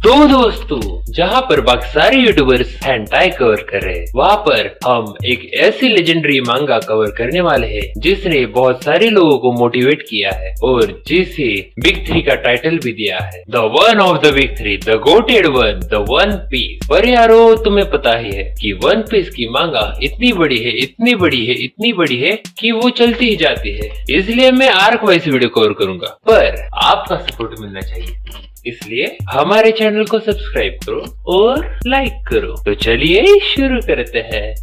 तो दोस्तों, जहाँ पर बाकी सारे यूट्यूबर्स हेंटाई कवर कर रहे हैं, वहाँ पर हम एक ऐसी लेजेंडरी मांगा कवर करने वाले हैं जिसने बहुत सारे लोगों को मोटिवेट किया है और जिसे बिग 3 का टाइटल भी दिया है, the one of the big 3, the goated one, the one piece. पर यारो, तुम्हें पता ही है कि वन पीस की मांगा इतनी बड़ी है, इतनी बड़ी है, इतनी बड़ी है कि वो चलती ही जाती है। इसलिए मैं आर्क वाइज वीडियो कवर करूंगा, पर आपका सपोर्ट मिलना चाहिए, इसलिए हमारे चैनल को सब्सक्राइब करो और लाइक करो। तो चलिए शुरू करते हैं।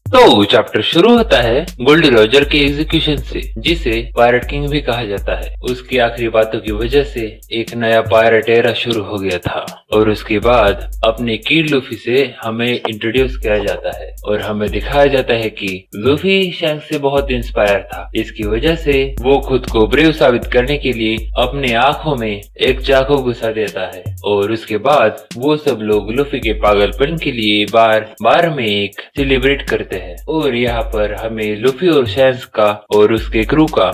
तो चैप्टर शुरू होता है गोल्डी रॉजर के एग्जीक्यूशन से, जिसे पायरेट किंग भी कहा जाता है। उसकी आखिरी बातों की वजह से एक नया पायरेट एरा शुरू हो गया था और उसके बाद अपने किड लूफी से हमें इंट्रोड्यूस किया जाता है और हमें दिखाया जाता है कि लूफी शैंक्स से बहुत इंस्पायर था। इसकी वजह से वो खुद को ब्रेव साबित करने के लिए अपने आंखों में एक चाकू घुसा देता है और उसके बाद वो सब लोग लूफी के पागलपन के लिए बार में एक सेलिब्रेट करते हैं। और यहाँ पर हमें लूफी और शैंक्स का और उसके क्रू का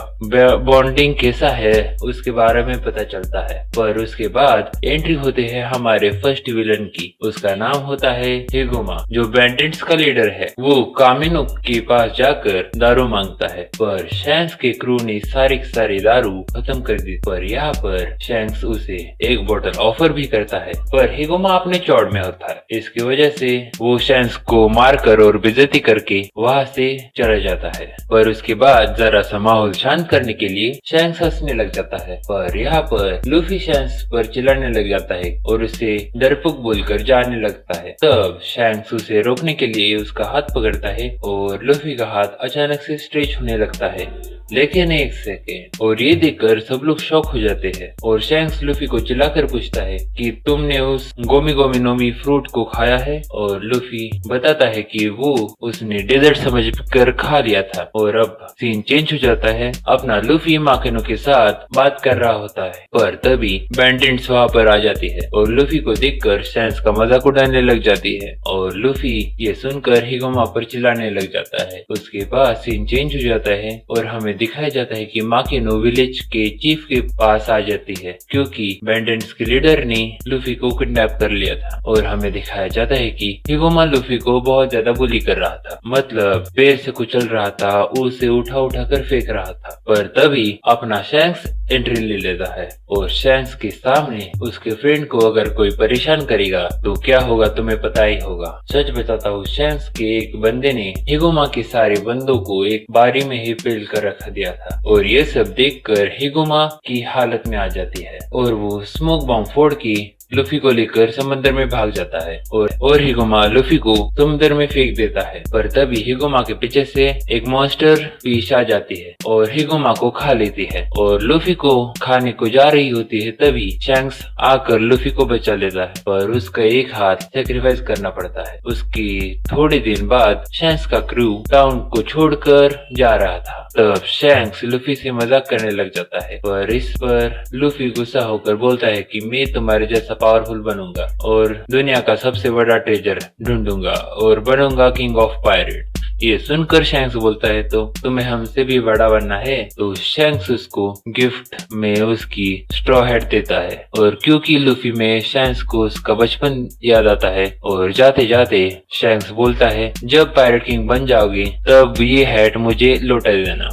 बॉन्डिंग कैसा है उसके बारे में पता चलता है। पर उसके बाद एंट्री होते है हमारे फर्स्ट विलन की। उसका नाम होता है हिगुमा, जो बैंडेंट्स का लीडर है। वो कामिनो के पास जाकर दारू मांगता है, पर शैंक्स के क्रू ने सारी दारू खत्म कर दी। पर यहाँ पर शैंक्स उसे एक बोतल ऑफर भी करता है, पर हिगुमा अपने चौड़ में होता है। इसकी वजह से वो शैंक्स को मारकर और बेइज्जती करके वहाँ से चला जाता है। पर उसके बाद जरा सा माहौल शांत करने के लिए शैंक्स हंसने लग जाता है। पर यहाँ पर लूफी शैंक्स पर चिल्लाने लग जाता है और उसे डरपोक बोलकर जाने लगता है। तब शैंक्स उसे रोकने के लिए उसका हाथ पकड़ता है और लूफी का हाथ अचानक से स्ट्रेच होने लगता है, लेकिन एक सेकेंड, और ये देखकर सब लोग शॉक हो जाते हैं। और शैंक्स लूफी को चिल्लाकर पूछता है कि तुमने उस गोमी गोमी नोमी फ्रूट को खाया है? और लूफी बताता है कि वो उसने डेजर्ट समझ कर खा लिया था। और अब सीन चेंज हो जाता है। अपना लूफी माकेनो के साथ बात कर रहा होता है, पर तभी बैंडेंट्स वहाँ पर आ जाती है और लूफी को देखकर शैंक्स का मजाक उड़ाने लग जाती है और लूफी ये सुनकर हिगुमा पर चिल्लाने लग जाता है। उसके बाद सीन चेंज हो जाता है और हमें दिखाया जाता है कि माकेनो विलेज के चीफ के पास आ जाती है, क्योंकि बैंडेंट्स के लीडर ने लूफी को किडनैप कर लिया था। और हमें दिखाया जाता है कि हिगुमा लूफी को बहुत ज्यादा बुली कर रहा था, मतलब पैर से कुचल रहा था, उसे उठा कर फेंक रहा था। पर तभी अपना शैंक्स एंट्री ले लेता है और शैंक्स के सामने उसके फ्रेंड को अगर कोई परेशान करेगा तो क्या होगा तुम्हें पता ही होगा। सच बताता हूँ, शैंक्स के एक बंदे ने हिगुमा के सारे बंदों को एक बारी में ही पेल कर रखा दिया था। और ये सब देखकर हिगुमा की हालत में आ जाती है और वो स्मोक बॉम्ब फोड़ के लूफी को लेकर समंदर में भाग जाता है और हिगुमा लूफी को समुद्र में फेंक देता है। पर तभी हिगुमा के पीछे से एक मॉन्स्टर फिश आ जाती है और हिगुमा को खा लेती है और लूफी को खाने को जा रही होती है। तभी शैंक्स आकर लूफी को बचा लेता है, पर उसका एक हाथ सेक्रीफाइस करना पड़ता है। उसकी थोड़े दिन बाद शैंक्स का क्रू टाउन को छोड़कर जा रहा था। तब शैंक्स लूफी से मजाक करने लग जाता है, पर इस पर लूफी गुस्सा होकर बोलता है कि मैं तुम्हारे जैसा पावरफुल बनूंगा और दुनिया का सबसे बड़ा ट्रेजर ढूंढूंगा और बनूंगा किंग ऑफ पायरेट। ये सुनकर शैंक्स बोलता है तो तुम्हें हमसे भी बड़ा बनना है? तो शैंक्स उसको गिफ्ट में उसकी स्ट्रॉ हेड देता है और क्योंकि लूफी में शैंक्स को उसका बचपन याद आता है और जाते जाते शैंक्स बोलता है जब पायरेट किंग बन जाओगे तब ये हेड मुझे लौटा देना।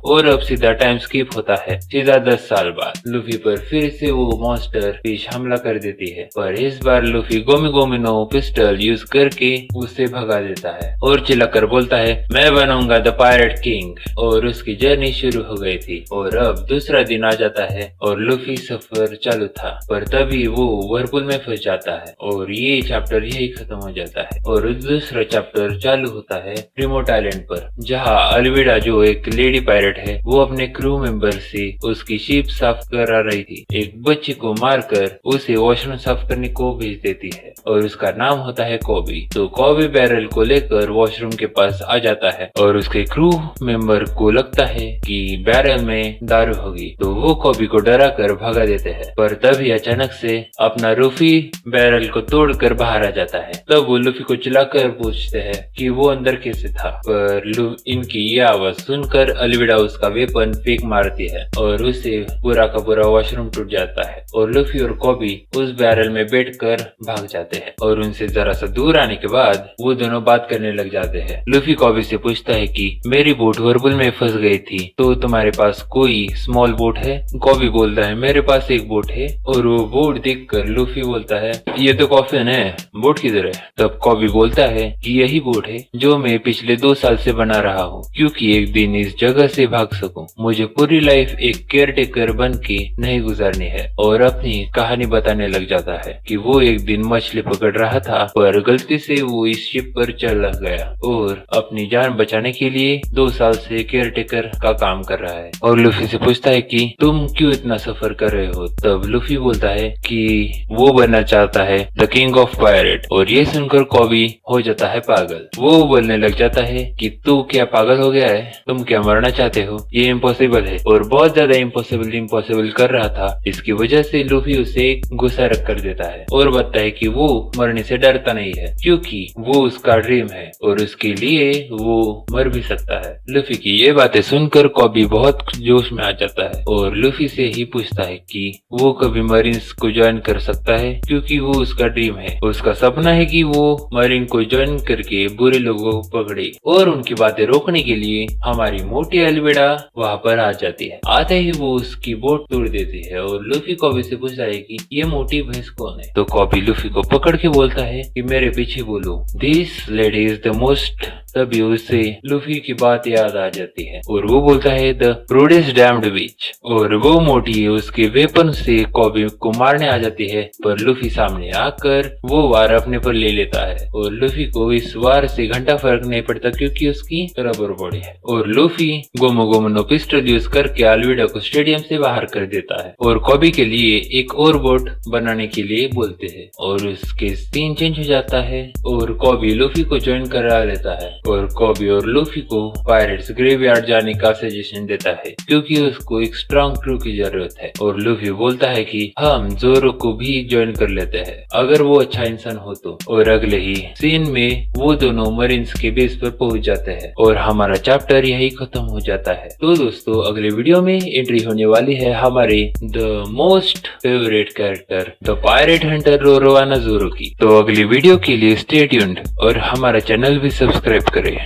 और अब सीधा टाइम स्किप होता है, सीधा 10 साल बाद लूफी पर फिर से वो मॉन्स्टर फिश हमला कर देती है, पर इस बार Luffy Gomi Gomi no pistol use करके उसे भगा देता है और चिल्लाकर बोलता है मैं बनूंगा द पायरेट किंग। और उसकी जर्नी शुरू हो गई थी और अब दूसरा दिन आ जाता है और लूफी सफर चालू था, पर तभी वो वर्लपूल में फंस जाता है और ये चैप्टर यही खत्म हो जाता है। और दूसरा चैप्टर चालू होता है रिमोट आइलैंड पर, जहाँ अल्विडा जो एक एक लेडी पायलट है, वो अपने क्रू मेंबर से उसकी शिप साफ करा रही थी। एक बच्चे को मारकर उसे वॉशरूम साफ करने को भेज देती है और उसका नाम होता है कॉबी। तो कॉबी बैरल को लेकर वॉशरूम के पास आ जाता है और उसके क्रू मेंबर को लगता है कि बैरल में दारू होगी, तो वो कॉबी को डरा कर भगा देते हैं। पर तभी अचानक से अपना लूफी बैरल को तोड़कर बाहर आ जाता है। तब वो लूफी को चिल्लाकर पूछते हैं कि वो अंदर कैसे था, पर इनकी ये आवाज सुनकर अल्विडा उसका वेपन फेंक मारती है और उससे पूरा का पूरा वॉशरूम टूट जाता है और लूफी और कॉबी उस बैरल में बैठकर भाग जाते हैं। और उनसे जरा सा दूर आने के बाद वो दोनों बात करने लग जाते हैं। लूफी कॉबी से पूछता है कि मेरी बोट वर्बुल में फंस गई थी, तो तुम्हारे पास कोई स्मॉल बोट है? कॉबी बोलता है मेरे पास एक बोट है। और वो बोट देखकर लूफी बोलता है ये तो कॉफिन है, बोट किधर है? तब कॉबी बोलता है कि यही बोट है जो मैं पिछले 2 साल से बना रहा हूँ, क्योंकि एक दिन इस जगह से भाग सकूं। मुझे पूरी लाइफ एक केयर टेकर बन के नहीं गुजारनी है। और अपनी कहानी बताने लग जाता है कि वो एक दिन मछली पकड़ रहा था, पर गलती से वो इस शिप पर चला गया और अपनी जान बचाने के लिए 2 साल से केयर टेकर का काम कर रहा है। और लूफी से पूछता है कि तुम क्यों इतना सफर कर रहे हो? तब लूफी बोलता है कि वो बनना चाहता है द किंग ऑफ पायरेट। और ये सुनकर कॉबी हो जाता है पागल। वो बोलने लग जाता है कि तू क्या पागल हो गया है? तुम क्या मरना चाहते हो? ये इम्पॉसिबल है। और बहुत ज्यादा इम्पॉसिबल कर रहा था। इसकी वजह से लूफी उसे गुस्सा रख कर देता है और बताता है कि वो मरने से डरता नहीं है, क्योंकि वो उसका ड्रीम है और उसके लिए वो मर भी सकता है। लूफी की ये बातें सुनकर कॉबी बहुत जोश में आ जाता है और लूफी से ही पूछता है कि वो कभी मरीन्स को ज्वाइन कर सकता है, क्योंकि वो उसका ड्रीम है। उसका सपना है कि वो मरीन को ज्वाइन करके बुरे लोगों को पकड़े। और उनकी बातें रोकने के लिए हमारी मोटी अल्विडा वहाँ पर आ जाती है। आते ही वो उसकी बोट तोड़ देती है और लूफी कॉबी से पूछता है कि ये मोटी भैंस कौन है? तो कॉबी लूफी को पकड़ के बोलता है कि मेरे पीछे बोलो, this lady is the most. तभी उसे लूफी की बात याद आ जाती है और वो बोलता है द रूडेस्ट डैम्ड विच। और वो मोटी उसके वेपन से कॉबी को मारने आ जाती है, पर लूफी सामने आकर वो वार अपने पर ले लेता है और लूफी को इस वार से घंटा फर्क नहीं पड़ता, क्योंकि उसकी रबर बॉडी है। और लूफी गोमो पिस्टल यूज करके अल्विडा को स्टेडियम से बाहर कर देता है और कॉबी के लिए एक और बोट बनाने के लिए बोलते हैं। और उसके सीन चेंज हो जाता है और कॉबी लूफी को ज्वाइन करा लेता है और कॉबी और लूफी को पायरेट्स ग्रेवयार्ड जाने का सजेशन देता है, क्योंकि उसको एक स्ट्रॉन्ग क्रू की जरूरत है। और लूफी बोलता है कि हम जोरो को भी ज्वाइन कर लेते हैं अगर वो अच्छा इंसान हो तो। और अगले ही सीन में वो दोनों मरीन्स के बेस पर पहुंच जाते हैं और हमारा चैप्टर यही खत्म हो जाता है। तो दोस्तों अगले वीडियो में एंट्री होने वाली है हमारे the most favourite character the pirate hunter Roronoa Zoro की। तो अगली वीडियो के लिए स्टे ट्यून्ड और हमारा चैनल भी सब्सक्राइब करें।